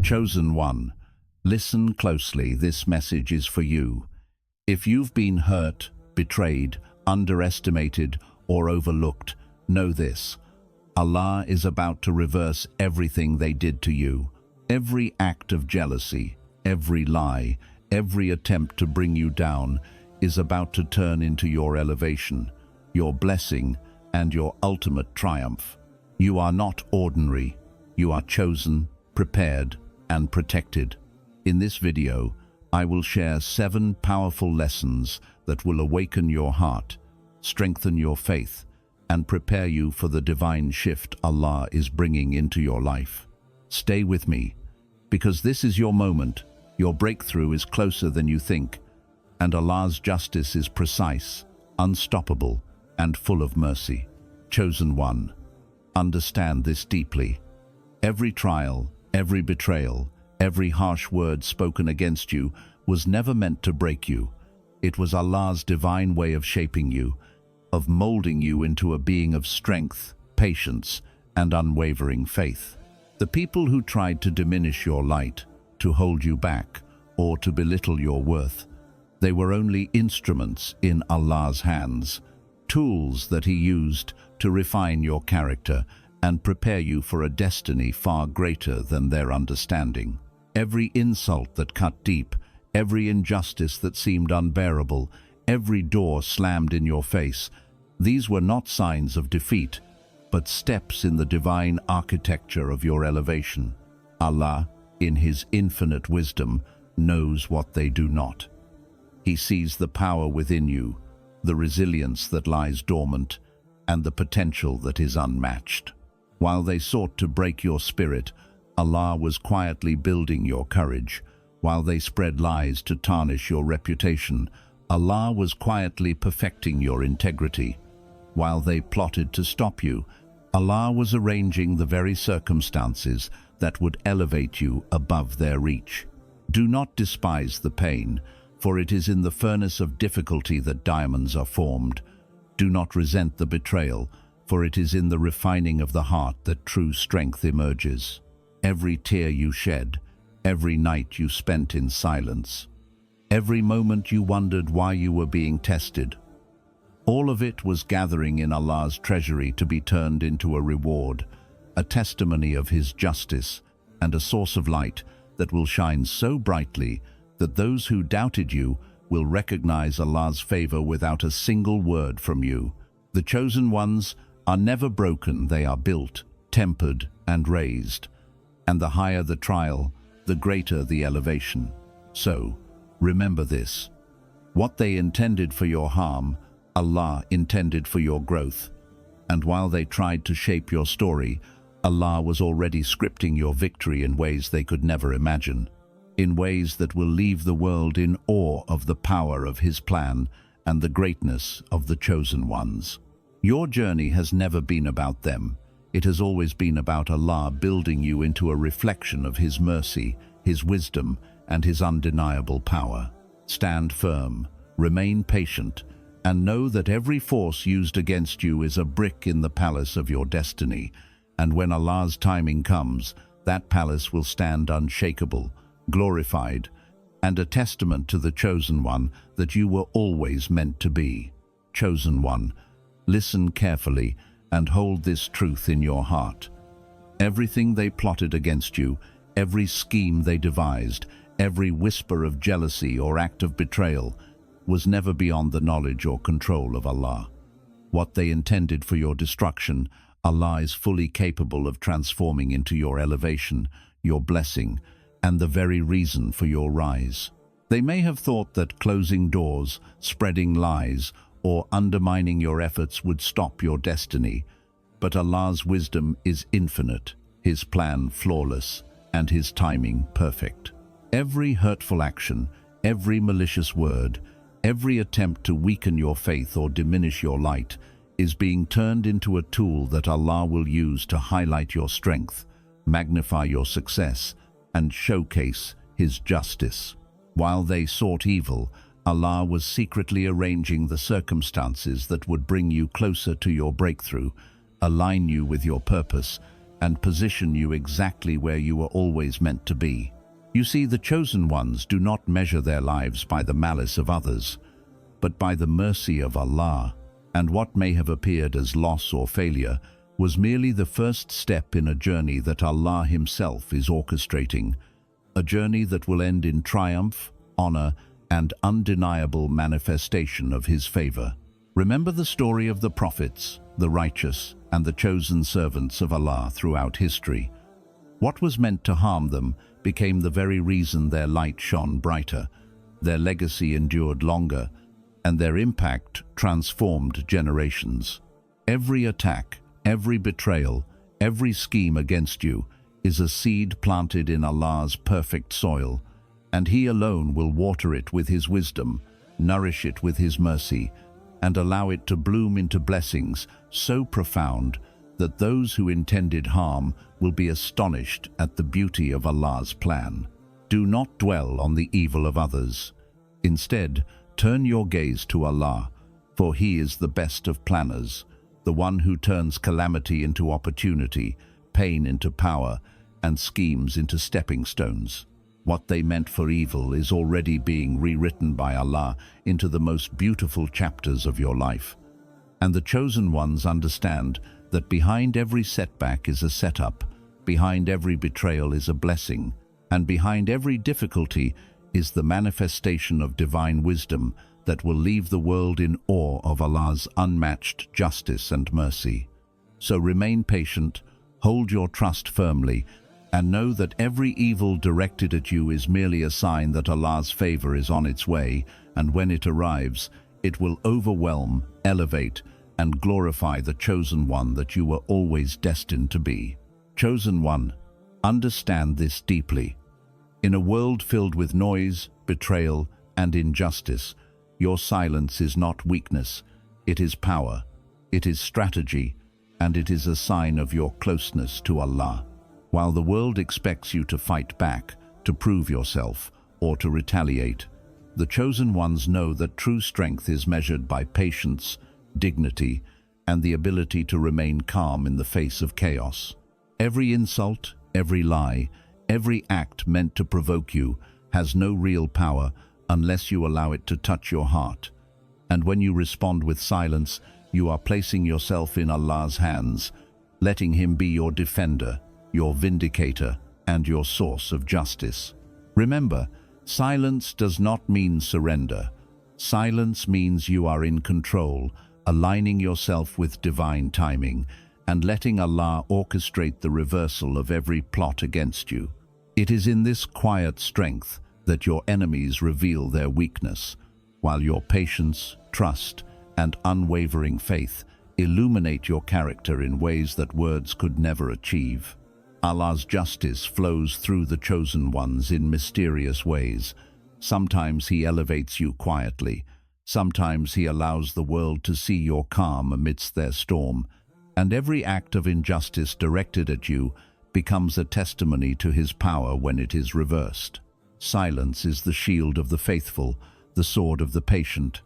Chosen one, listen closely, this message is for you. If you've been hurt, betrayed, underestimated, or overlooked, know this. Allah is about to reverse everything they did to you. Every act of jealousy, every lie, every attempt to bring you down is about to turn into your elevation, your blessing, and your ultimate triumph. You are not ordinary. You are chosen, prepared, and protected. In this video, I will share 7 powerful lessons that will awaken your heart, strengthen your faith, and prepare you for the divine shift Allah is bringing into your life. Stay with me, because this is your moment. Your breakthrough is closer than you think, and Allah's justice is precise, unstoppable, and full of mercy. Chosen one, understand this deeply. Every trial, every betrayal, every harsh word spoken against you was never meant to break you. It was Allah's divine way of shaping you, of molding you into a being of strength, patience, and unwavering faith. The people who tried to diminish your light, to hold you back, or to belittle your worth, they were only instruments in Allah's hands, tools that He used to refine your character and prepare you for a destiny far greater than their understanding. Every insult that cut deep, every injustice that seemed unbearable, every door slammed in your face, these were not signs of defeat, but steps in the divine architecture of your elevation. Allah, in His infinite wisdom, knows what they do not. He sees the power within you, the resilience that lies dormant, and the potential that is unmatched. While they sought to break your spirit, Allah was quietly building your courage. While they spread lies to tarnish your reputation, Allah was quietly perfecting your integrity. While they plotted to stop you, Allah was arranging the very circumstances that would elevate you above their reach. Do not despise the pain, for it is in the furnace of difficulty that diamonds are formed. Do not resent the betrayal, for it is in the refining of the heart that true strength emerges. Every tear you shed, every night you spent in silence, every moment you wondered why you were being tested, all of it was gathering in Allah's treasury to be turned into a reward, a testimony of His justice, and a source of light that will shine so brightly that those who doubted you will recognize Allah's favor without a single word from you. The chosen ones are never broken, they are built, tempered, and raised. And the higher the trial, the greater the elevation. So, remember this. What they intended for your harm, Allah intended for your growth. And while they tried to shape your story, Allah was already scripting your victory in ways they could never imagine, in ways that will leave the world in awe of the power of His plan and the greatness of the chosen ones. Your journey has never been about them. It has always been about Allah building you into a reflection of His mercy, His wisdom, and His undeniable power. Stand firm, remain patient, and know that every force used against you is a brick in the palace of your destiny. And when Allah's timing comes, that palace will stand unshakable, glorified, and a testament to the chosen one that you were always meant to be. Chosen one, listen carefully and hold this truth in your heart. Everything they plotted against you, every scheme they devised, every whisper of jealousy or act of betrayal was never beyond the knowledge or control of Allah. What they intended for your destruction, Allah is fully capable of transforming into your elevation, your blessing, and the very reason for your rise. They may have thought that closing doors, spreading lies, or undermining your efforts would stop your destiny, but Allah's wisdom is infinite, His plan flawless, and His timing perfect. Every hurtful action, every malicious word, every attempt to weaken your faith or diminish your light is being turned into a tool that Allah will use to highlight your strength, magnify your success, and showcase His justice. While they sought evil, Allah was secretly arranging the circumstances that would bring you closer to your breakthrough, align you with your purpose, and position you exactly where you were always meant to be. You see, the chosen ones do not measure their lives by the malice of others, but by the mercy of Allah, and what may have appeared as loss or failure was merely the first step in a journey that Allah Himself is orchestrating, a journey that will end in triumph, honor, and undeniable manifestation of His favor. Remember the story of the prophets, the righteous, and the chosen servants of Allah throughout history. What was meant to harm them became the very reason their light shone brighter, their legacy endured longer, and their impact transformed generations. Every attack, every betrayal, every scheme against you is a seed planted in Allah's perfect soil, and He alone will water it with His wisdom, nourish it with His mercy, and allow it to bloom into blessings so profound that those who intended harm will be astonished at the beauty of Allah's plan. Do not dwell on the evil of others. Instead, turn your gaze to Allah, for He is the best of planners, the one who turns calamity into opportunity, pain into power, and schemes into stepping stones. What they meant for evil is already being rewritten by Allah into the most beautiful chapters of your life. And the chosen ones understand that behind every setback is a setup, behind every betrayal is a blessing, and behind every difficulty is the manifestation of divine wisdom that will leave the world in awe of Allah's unmatched justice and mercy. So remain patient, hold your trust firmly, and know that every evil directed at you is merely a sign that Allah's favor is on its way, and when it arrives, it will overwhelm, elevate, and glorify the chosen one that you were always destined to be. Chosen one, understand this deeply. In a world filled with noise, betrayal, and injustice, your silence is not weakness, it is power, it is strategy, and it is a sign of your closeness to Allah. While the world expects you to fight back, to prove yourself, or to retaliate, the chosen ones know that true strength is measured by patience, dignity, and the ability to remain calm in the face of chaos. Every insult, every lie, every act meant to provoke you has no real power unless you allow it to touch your heart. And when you respond with silence, you are placing yourself in Allah's hands, letting Him be your defender, your vindicator, and your source of justice. Remember, silence does not mean surrender. Silence means you are in control, aligning yourself with divine timing, and letting Allah orchestrate the reversal of every plot against you. It is in this quiet strength that your enemies reveal their weakness, while your patience, trust, and unwavering faith illuminate your character in ways that words could never achieve. Allah's justice flows through the chosen ones in mysterious ways. Sometimes He elevates you quietly. Sometimes He allows the world to see your calm amidst their storm. And every act of injustice directed at you becomes a testimony to His power when it is reversed. Silence is the shield of the faithful, the sword of the patient,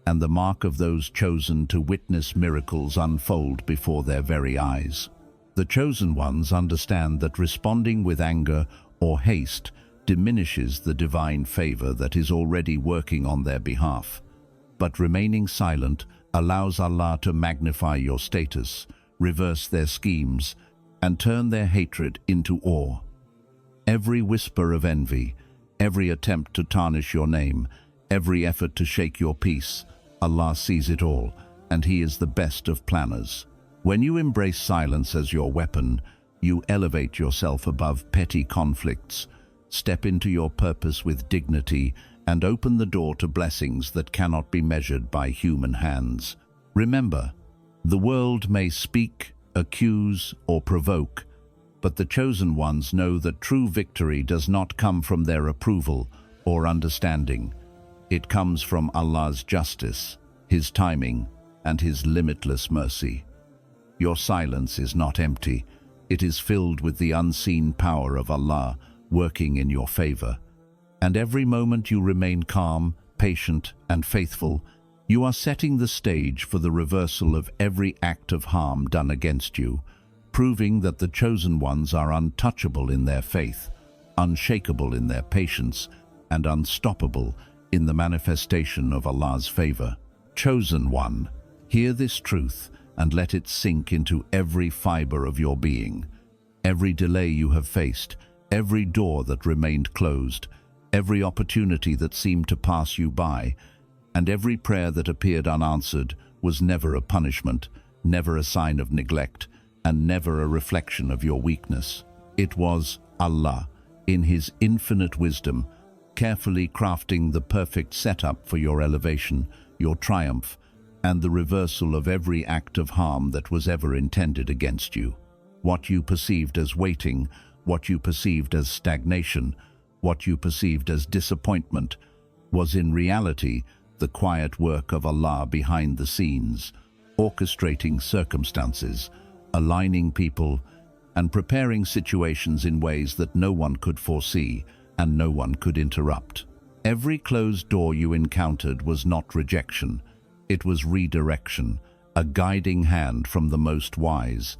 and the mark of those chosen to witness miracles unfold before their very eyes. The chosen ones understand that responding with anger or haste diminishes the divine favor that is already working on their behalf. But remaining silent allows Allah to magnify your status, reverse their schemes, and turn their hatred into awe. Every whisper of envy, every attempt to tarnish your name, every effort to shake your peace, Allah sees it all, and He is the best of planners. When you embrace silence as your weapon, you elevate yourself above petty conflicts, step into your purpose with dignity, and open the door to blessings that cannot be measured by human hands. Remember, the world may speak, accuse, or provoke, but the chosen ones know that true victory does not come from their approval or understanding. It comes from Allah's justice, His timing, and His limitless mercy. Your silence is not empty. It is filled with the unseen power of Allah working in your favor. And every moment you remain calm, patient, and faithful, you are setting the stage for the reversal of every act of harm done against you, proving that the chosen ones are untouchable in their faith, unshakable in their patience, and unstoppable in the manifestation of Allah's favor. Chosen one, hear this truth and let it sink into every fiber of your being. Every delay you have faced, every door that remained closed, every opportunity that seemed to pass you by, and every prayer that appeared unanswered was never a punishment, never a sign of neglect, and never a reflection of your weakness. It was Allah, in His infinite wisdom, carefully crafting the perfect setup for your elevation, your triumph, and the reversal of every act of harm that was ever intended against you. What you perceived as waiting, what you perceived as stagnation, what you perceived as disappointment, was in reality the quiet work of Allah behind the scenes, orchestrating circumstances, aligning people, and preparing situations in ways that no one could foresee and no one could interrupt. Every closed door you encountered was not rejection, it was redirection, a guiding hand from the Most Wise,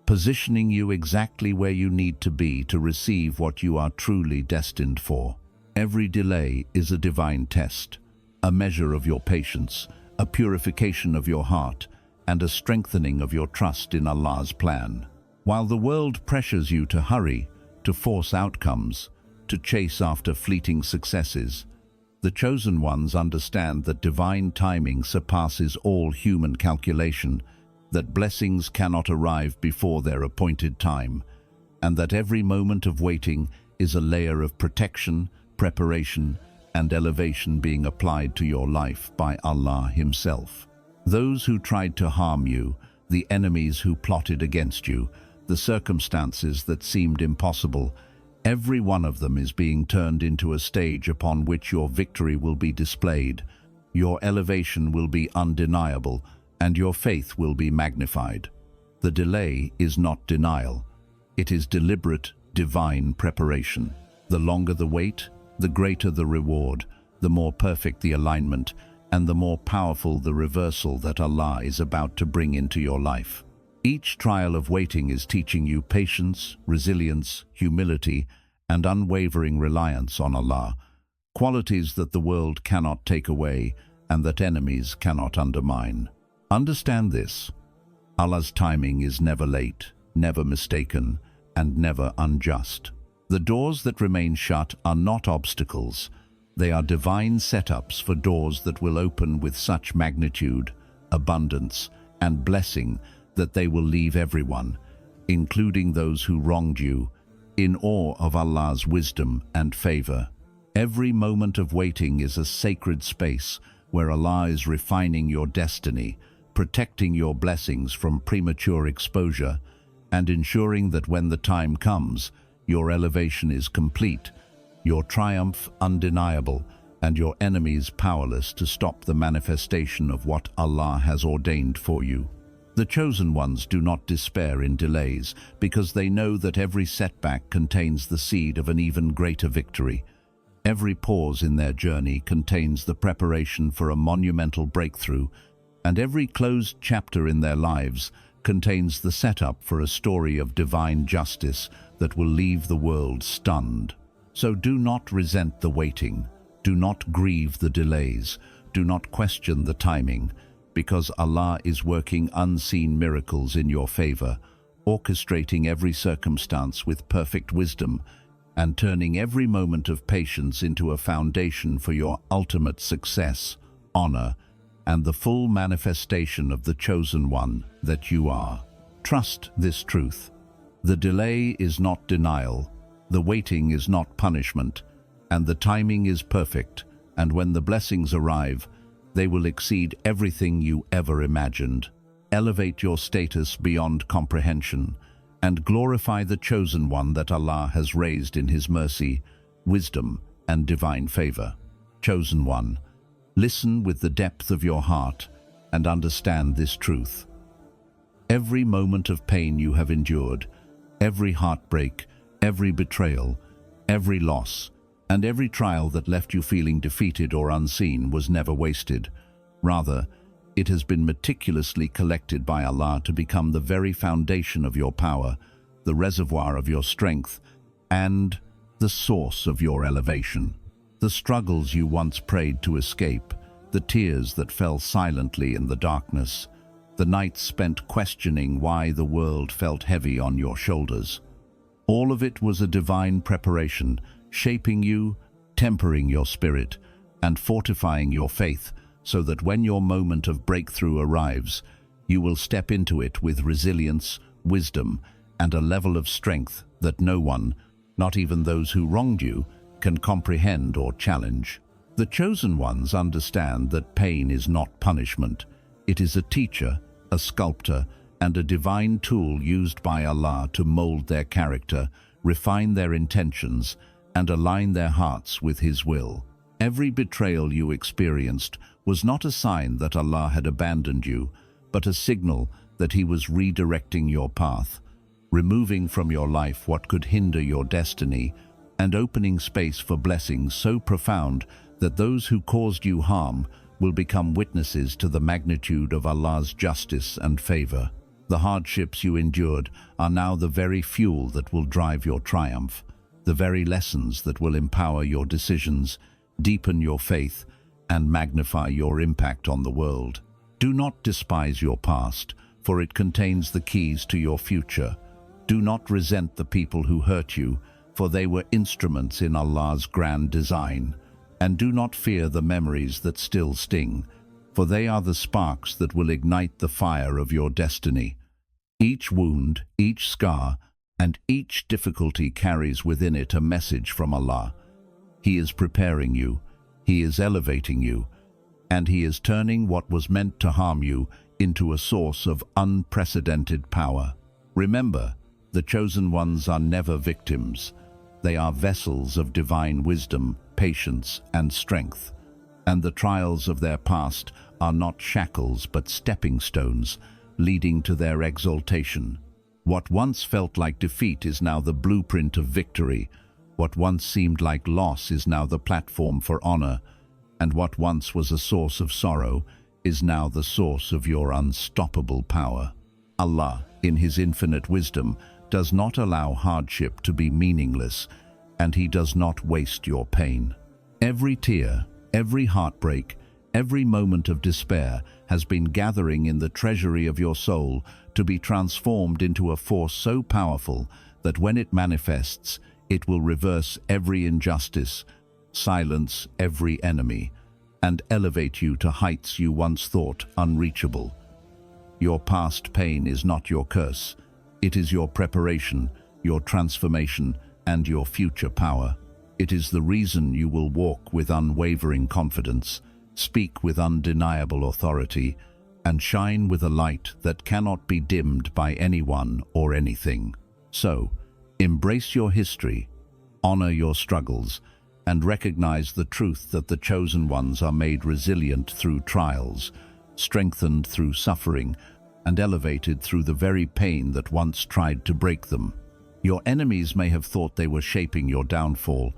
positioning you exactly where you need to be to receive what you are truly destined for. Every delay is a divine test, a measure of your patience, a purification of your heart, and a strengthening of your trust in Allah's plan. While the world pressures you to hurry, to force outcomes, to chase after fleeting successes, the chosen ones understand that divine timing surpasses all human calculation, that blessings cannot arrive before their appointed time, and that every moment of waiting is a layer of protection, preparation, and elevation being applied to your life by Allah Himself. Those who tried to harm you, the enemies who plotted against you, the circumstances that seemed impossible, every one of them is being turned into a stage upon which your victory will be displayed, your elevation will be undeniable, and your faith will be magnified. The delay is not denial. It is deliberate, divine preparation. The longer the wait, the greater the reward, the more perfect the alignment, and the more powerful the reversal that Allah is about to bring into your life. Each trial of waiting is teaching you patience, resilience, humility, and unwavering reliance on Allah, qualities that the world cannot take away and that enemies cannot undermine. Understand this: Allah's timing is never late, never mistaken, and never unjust. The doors that remain shut are not obstacles. They are divine setups for doors that will open with such magnitude, abundance, and blessing that they will leave everyone, including those who wronged you, in awe of Allah's wisdom and favor. Every moment of waiting is a sacred space where Allah is refining your destiny, protecting your blessings from premature exposure, and ensuring that when the time comes, your elevation is complete, your triumph undeniable, and your enemies powerless to stop the manifestation of what Allah has ordained for you. The chosen ones do not despair in delays because they know that every setback contains the seed of an even greater victory. Every pause in their journey contains the preparation for a monumental breakthrough, and every closed chapter in their lives contains the setup for a story of divine justice that will leave the world stunned. So do not resent the waiting, do not grieve the delays, do not question the timing, because Allah is working unseen miracles in your favor, orchestrating every circumstance with perfect wisdom, and turning every moment of patience into a foundation for your ultimate success, honor, and the full manifestation of the chosen one that you are. Trust this truth. The delay is not denial, the waiting is not punishment, and the timing is perfect, and when the blessings arrive, they will exceed everything you ever imagined. Elevate your status beyond comprehension, and glorify the chosen one that Allah has raised in His mercy, wisdom, and divine favor. Chosen one, listen with the depth of your heart and understand this truth. Every moment of pain you have endured, every heartbreak, every betrayal, every loss, and every trial that left you feeling defeated or unseen was never wasted. Rather, It has been meticulously collected by Allah to become the very foundation of your power, the reservoir of your strength, and the source of your elevation. The struggles you once prayed to escape, the tears that fell silently in the darkness, the nights spent questioning why the world felt heavy on your shoulders. All of it was a divine preparation, shaping you, tempering your spirit, and fortifying your faith, so that when your moment of breakthrough arrives, you will step into it with resilience, wisdom, and a level of strength that no one, not even those who wronged you, can comprehend or challenge. The chosen ones understand that pain is not punishment. It is a teacher, a sculptor, and a divine tool used by Allah to mold their character, refine their intentions, and align their hearts with His will. Every betrayal you experienced was not a sign that Allah had abandoned you, but a signal that He was redirecting your path, removing from your life what could hinder your destiny, and opening space for blessings so profound that those who caused you harm will become witnesses to the magnitude of Allah's justice and favor. The hardships you endured are now the very fuel that will drive your triumph, the very lessons that will empower your decisions, deepen your faith, and magnify your impact on the world. Do not despise your past, for it contains the keys to your future. Do not resent the people who hurt you, for they were instruments in Allah's grand design. And do not fear the memories that still sting, for they are the sparks that will ignite the fire of your destiny. Each wound, each scar, and each difficulty carries within it a message from Allah. He is preparing you, He is elevating you, and He is turning what was meant to harm you into a source of unprecedented power. Remember, the chosen ones are never victims. They are vessels of divine wisdom, patience, and strength. And the trials of their past are not shackles but stepping stones, leading to their exaltation. What once felt like defeat is now the blueprint of victory. What once seemed like loss is now the platform for honor. And what once was a source of sorrow is now the source of your unstoppable power. Allah, in His infinite wisdom, does not allow hardship to be meaningless, and He does not waste your pain. Every tear, every heartbreak, every moment of despair has been gathering in the treasury of your soul to be transformed into a force so powerful that when it manifests, it will reverse every injustice, silence every enemy, and elevate you to heights you once thought unreachable. Your past pain is not your curse. It is your preparation, your transformation, and your future power. It is the reason you will walk with unwavering confidence, speak with undeniable authority, and shine with a light that cannot be dimmed by anyone or anything. So, embrace your history, honor your struggles, and recognize the truth that the chosen ones are made resilient through trials, strengthened through suffering, and elevated through the very pain that once tried to break them. Your enemies may have thought they were shaping your downfall,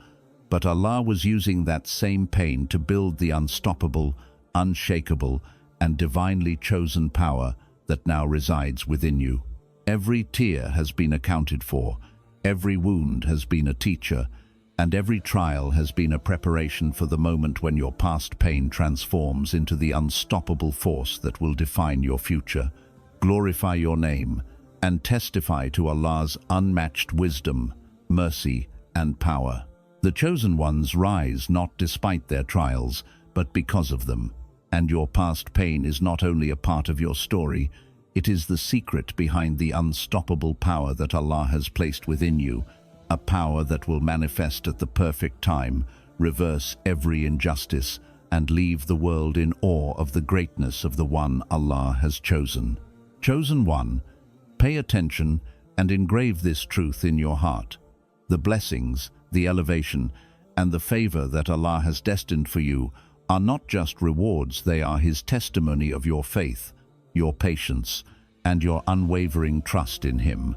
but Allah was using that same pain to build the unstoppable, unshakable, and divinely chosen power that now resides within you. Every tear has been accounted for, every wound has been a teacher, and every trial has been a preparation for the moment when your past pain transforms into the unstoppable force that will define your future. Glorify your name and testify to Allah's unmatched wisdom, mercy, and power. The chosen ones rise not despite their trials, but because of them. And your past pain is not only a part of your story, it is the secret behind the unstoppable power that Allah has placed within you, a power that will manifest at the perfect time, reverse every injustice, and leave the world in awe of the greatness of the one Allah has chosen. Chosen one, pay attention and engrave this truth in your heart. The blessings, the elevation, and the favor that Allah has destined for you are not just rewards, they are His testimony of your faith, your patience, and your unwavering trust in Him.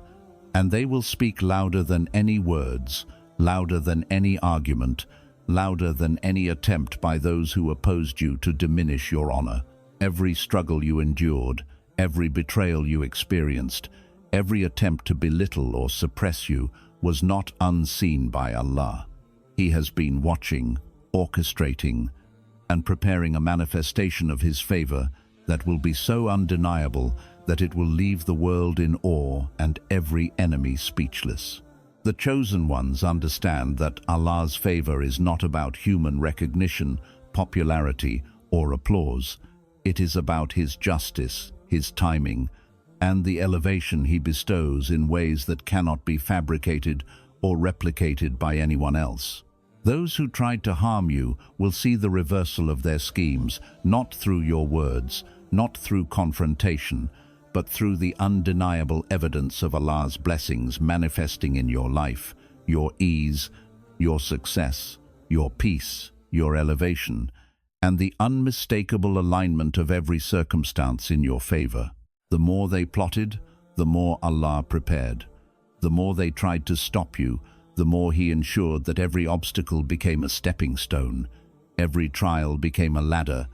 And they will speak louder than any words, louder than any argument, louder than any attempt by those who opposed you to diminish your honor. Every struggle you endured, every betrayal you experienced, every attempt to belittle or suppress you was not unseen by Allah. He has been watching, orchestrating, and preparing a manifestation of His favor that will be so undeniable that it will leave the world in awe and every enemy speechless. The chosen ones understand that Allah's favor is not about human recognition, popularity, or applause. It is about His justice, His timing, and the elevation He bestows in ways that cannot be fabricated or replicated by anyone else. Those who tried to harm you will see the reversal of their schemes, not through your words, not through confrontation, but through the undeniable evidence of Allah's blessings manifesting in your life, your ease, your success, your peace, your elevation, and the unmistakable alignment of every circumstance in your favor. The more they plotted, the more Allah prepared. The more they tried to stop you, the more He ensured that every obstacle became a stepping stone, every trial became a ladder,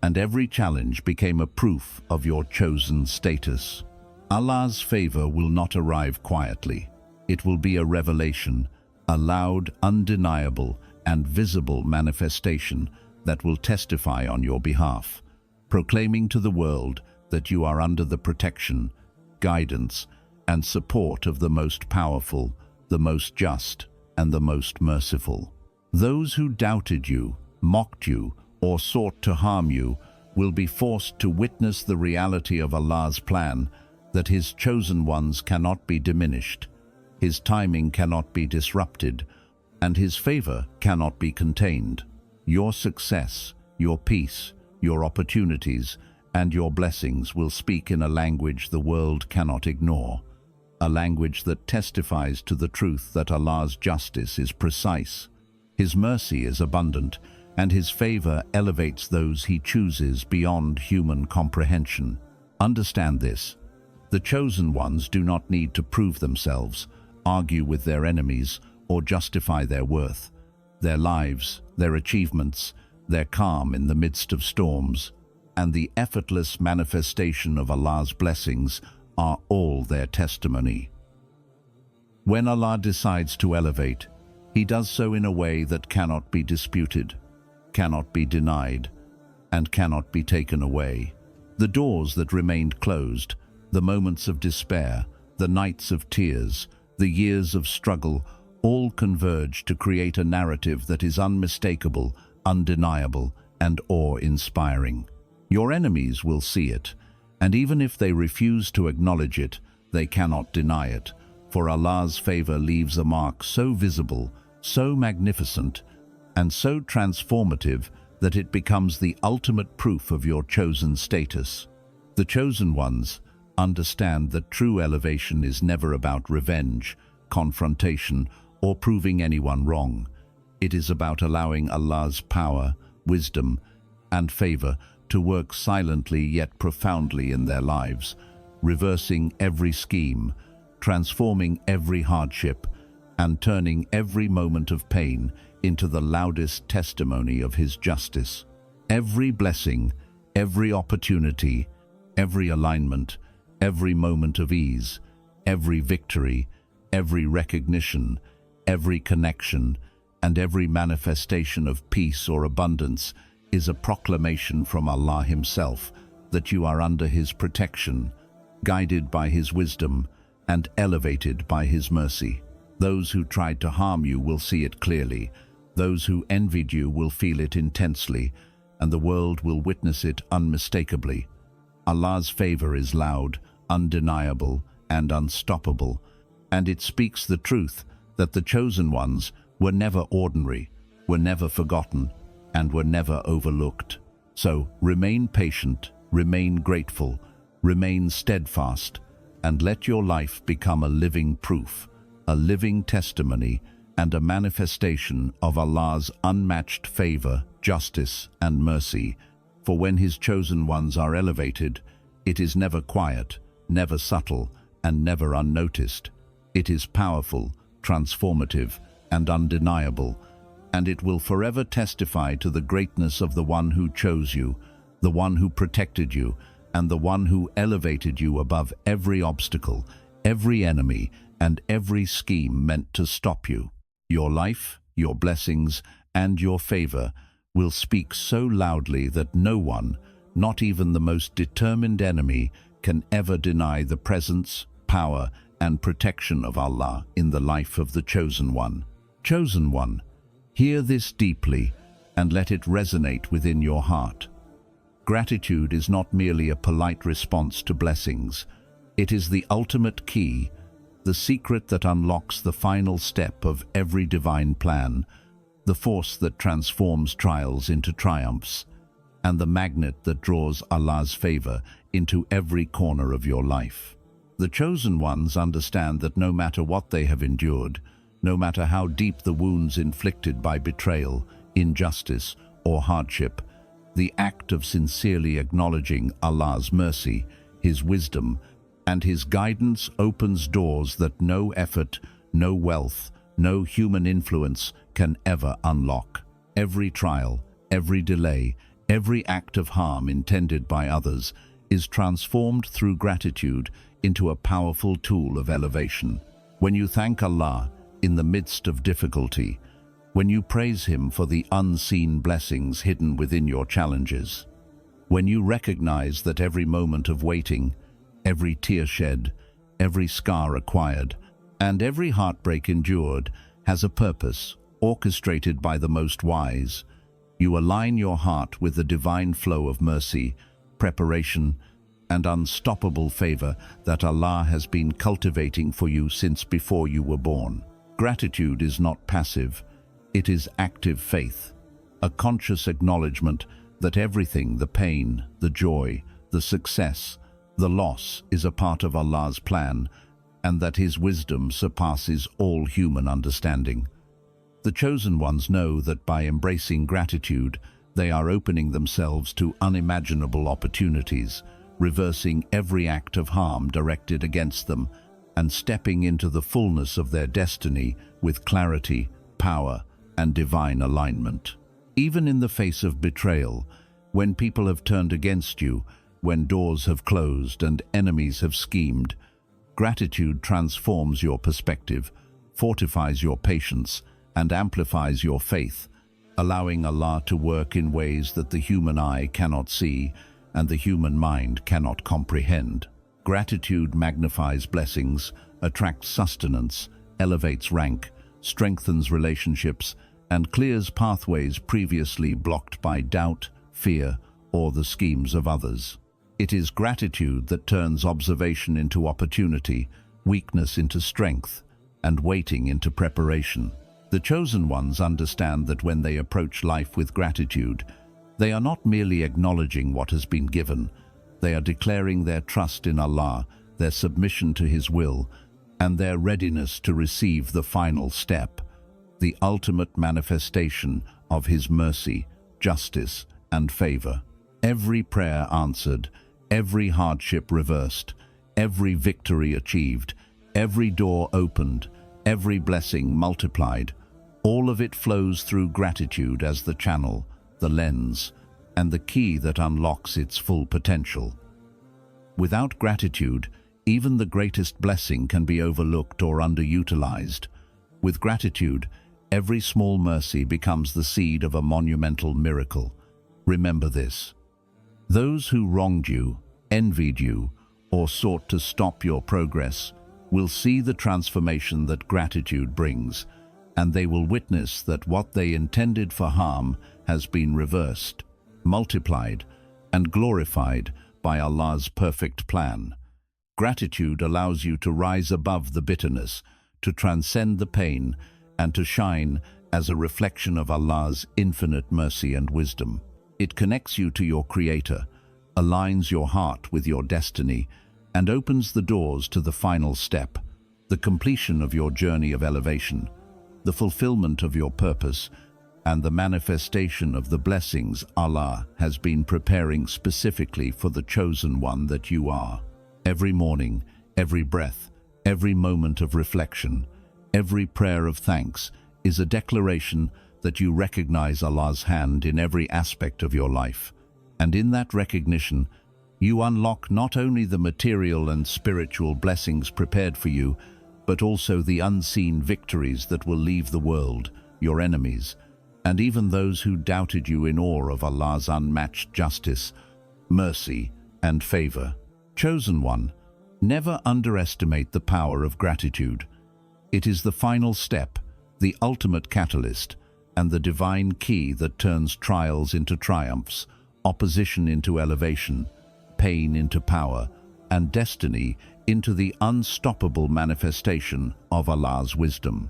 and every challenge became a proof of your chosen status. Allah's favor will not arrive quietly. It will be a revelation, a loud, undeniable, and visible manifestation that will testify on your behalf, proclaiming to the world that you are under the protection, guidance, and support of the most powerful, the most just, and the most merciful. Those who doubted you, mocked you, or sought to harm you will be forced to witness the reality of Allah's plan, that His chosen ones cannot be diminished, His timing cannot be disrupted, and His favor cannot be contained. Your success, your peace, your opportunities, and your blessings will speak in a language the world cannot ignore, a language that testifies to the truth that Allah's justice is precise, His mercy is abundant, and His favor elevates those He chooses beyond human comprehension. Understand this: the chosen ones do not need to prove themselves, argue with their enemies, or justify their worth. Their lives, their achievements, their calm in the midst of storms, and the effortless manifestation of Allah's blessings are all their testimony. When Allah decides to elevate, He does so in a way that cannot be disputed, cannot be denied, and cannot be taken away. The doors that remained closed, the moments of despair, the nights of tears, the years of struggle, all converge to create a narrative that is unmistakable, undeniable, and awe-inspiring. Your enemies will see it, and even if they refuse to acknowledge it, they cannot deny it, for Allah's favor leaves a mark so visible, so magnificent, and so transformative that it becomes the ultimate proof of your chosen status. The chosen ones understand that true elevation is never about revenge, confrontation, or proving anyone wrong. It is about allowing Allah's power, wisdom, and favor to work silently yet profoundly in their lives, reversing every scheme, transforming every hardship, and turning every moment of pain into the loudest testimony of His justice. Every blessing, every opportunity, every alignment, every moment of ease, every victory, every recognition, every connection, and every manifestation of peace or abundance is a proclamation from Allah Himself that you are under His protection, guided by His wisdom, and elevated by His mercy. Those who tried to harm you will see it clearly. Those who envied you will feel it intensely, and the world will witness it unmistakably. Allah's favor is loud, undeniable, and unstoppable, and it speaks the truth that the chosen ones were never ordinary, were never forgotten, and were never overlooked. So remain patient, remain grateful, remain steadfast, and let your life become a living proof, a living testimony, and a manifestation of Allah's unmatched favor, justice, and mercy. For when His chosen ones are elevated, it is never quiet, never subtle, and never unnoticed. It is powerful, transformative, and undeniable, and it will forever testify to the greatness of the one who chose you, the one who protected you, and the one who elevated you above every obstacle, every enemy, and every scheme meant to stop you. Your life, your blessings, and your favor will speak so loudly that no one, not even the most determined enemy, can ever deny the presence, power, and protection of Allah in the life of the Chosen One. Chosen One, hear this deeply and let it resonate within your heart. Gratitude is not merely a polite response to blessings. It is the ultimate key, the secret that unlocks the final step of every divine plan, the force that transforms trials into triumphs, and the magnet that draws Allah's favor into every corner of your life. The chosen ones understand that no matter what they have endured, no matter how deep the wounds inflicted by betrayal, injustice, or hardship, the act of sincerely acknowledging Allah's mercy, His wisdom, and His guidance opens doors that no effort, no wealth, no human influence can ever unlock. Every trial, every delay, every act of harm intended by others is transformed through gratitude into a powerful tool of elevation. When you thank Allah in the midst of difficulty, when you praise Him for the unseen blessings hidden within your challenges, when you recognize that every moment of waiting, every tear shed, every scar acquired, and every heartbreak endured has a purpose orchestrated by the Most Wise, you align your heart with the divine flow of mercy, preparation, and unstoppable favor that Allah has been cultivating for you since before you were born. Gratitude is not passive. It is active faith, a conscious acknowledgement that everything, the pain, the joy, the success, the loss, is a part of Allah's plan, and that His wisdom surpasses all human understanding. The chosen ones know that by embracing gratitude, they are opening themselves to unimaginable opportunities, reversing every act of harm directed against them, and stepping into the fullness of their destiny with clarity, power, and divine alignment. Even in the face of betrayal, when people have turned against you, when doors have closed and enemies have schemed, gratitude transforms your perspective, fortifies your patience, and amplifies your faith, allowing Allah to work in ways that the human eye cannot see and the human mind cannot comprehend. Gratitude magnifies blessings, attracts sustenance, elevates rank, strengthens relationships, and clears pathways previously blocked by doubt, fear, or the schemes of others. It is gratitude that turns observation into opportunity, weakness into strength, and waiting into preparation. The chosen ones understand that when they approach life with gratitude, they are not merely acknowledging what has been given, they are declaring their trust in Allah, their submission to His will, and their readiness to receive the final step, the ultimate manifestation of His mercy, justice, and favor. Every prayer answered, every hardship reversed, every victory achieved, every door opened, every blessing multiplied, all of it flows through gratitude as the channel, the lens, and the key that unlocks its full potential. Without gratitude, even the greatest blessing can be overlooked or underutilized. With gratitude, every small mercy becomes the seed of a monumental miracle. Remember this. Those who wronged you, envied you, or sought to stop your progress will see the transformation that gratitude brings, and they will witness that what they intended for harm has been reversed, multiplied, and glorified by Allah's perfect plan. Gratitude allows you to rise above the bitterness, to transcend the pain, and to shine as a reflection of Allah's infinite mercy and wisdom. It connects you to your Creator, aligns your heart with your destiny, and opens the doors to the final step, the completion of your journey of elevation, the fulfillment of your purpose, and the manifestation of the blessings Allah has been preparing specifically for the chosen one that you are. Every morning, every breath, every moment of reflection, every prayer of thanks is a declaration that you recognize Allah's hand in every aspect of your life, And in that recognition, you unlock not only the material and spiritual blessings prepared for you, but also the unseen victories that will leave the world, your enemies, and even those who doubted you in awe of Allah's unmatched justice, mercy, and favor. Chosen one, never underestimate the power of gratitude. It is the final step, the ultimate catalyst, and the divine key that turns trials into triumphs, opposition into elevation, pain into power, and destiny into the unstoppable manifestation of Allah's wisdom.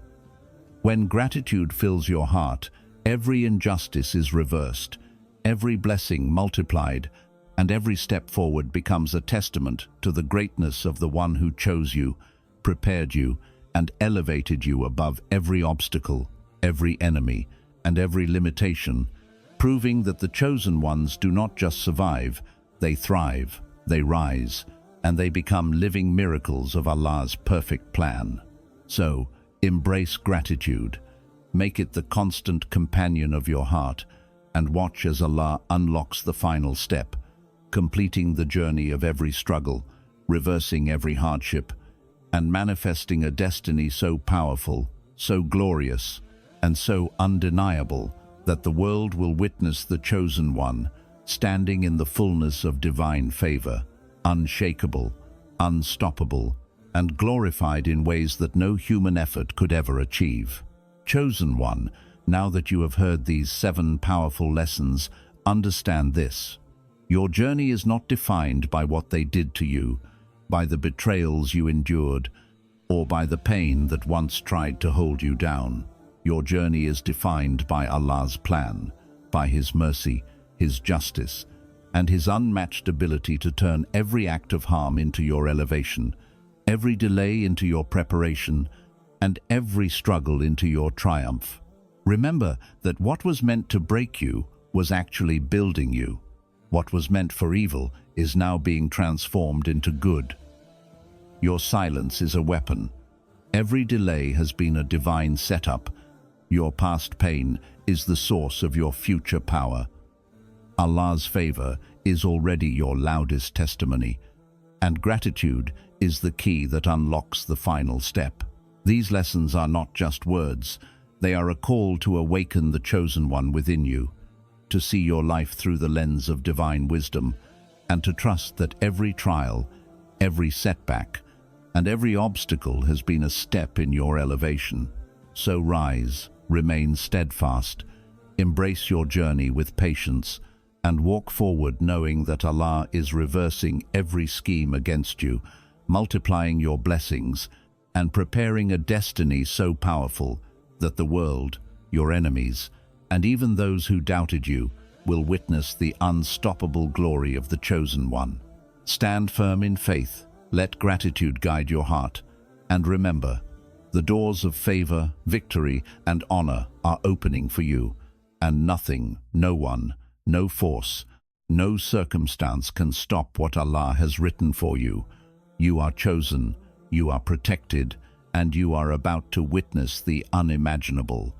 When gratitude fills your heart, every injustice is reversed, every blessing multiplied, and every step forward becomes a testament to the greatness of the one who chose you, prepared you, and elevated you above every obstacle, every enemy, and every limitation, proving that the chosen ones do not just survive, they thrive, they rise, and they become living miracles of Allah's perfect plan. So, embrace gratitude, make it the constant companion of your heart, and watch as Allah unlocks the final step, completing the journey of every struggle, reversing every hardship, and manifesting a destiny so powerful, so glorious, and so undeniable that the world will witness the chosen one standing in the fullness of divine favor, unshakable, unstoppable, and glorified in ways that no human effort could ever achieve. Chosen one, now that you have heard these 7 powerful lessons, understand this. Your journey is not defined by what they did to you, by the betrayals you endured, or by the pain that once tried to hold you down. Your journey is defined by Allah's plan, by His mercy, His justice, and His unmatched ability to turn every act of harm into your elevation, every delay into your preparation, and every struggle into your triumph. Remember that what was meant to break you was actually building you. What was meant for evil is now being transformed into good. Your silence is a weapon. Every delay has been a divine setup. Your past pain is the source of your future power. Allah's favor is already your loudest testimony, and gratitude is the key that unlocks the final step. These lessons are not just words, they are a call to awaken the chosen one within you, to see your life through the lens of divine wisdom, and to trust that every trial, every setback, and every obstacle has been a step in your elevation. So rise, remain steadfast, embrace your journey with patience, and walk forward knowing that Allah is reversing every scheme against you, multiplying your blessings, and preparing a destiny so powerful that the world, your enemies, and even those who doubted you will witness the unstoppable glory of the chosen one. Stand firm in faith, let gratitude guide your heart, and remember, the doors of favor, victory, and honor are opening for you, and nothing, no one, no force, no circumstance can stop what Allah has written for you. You are chosen, you are protected, and you are about to witness the unimaginable.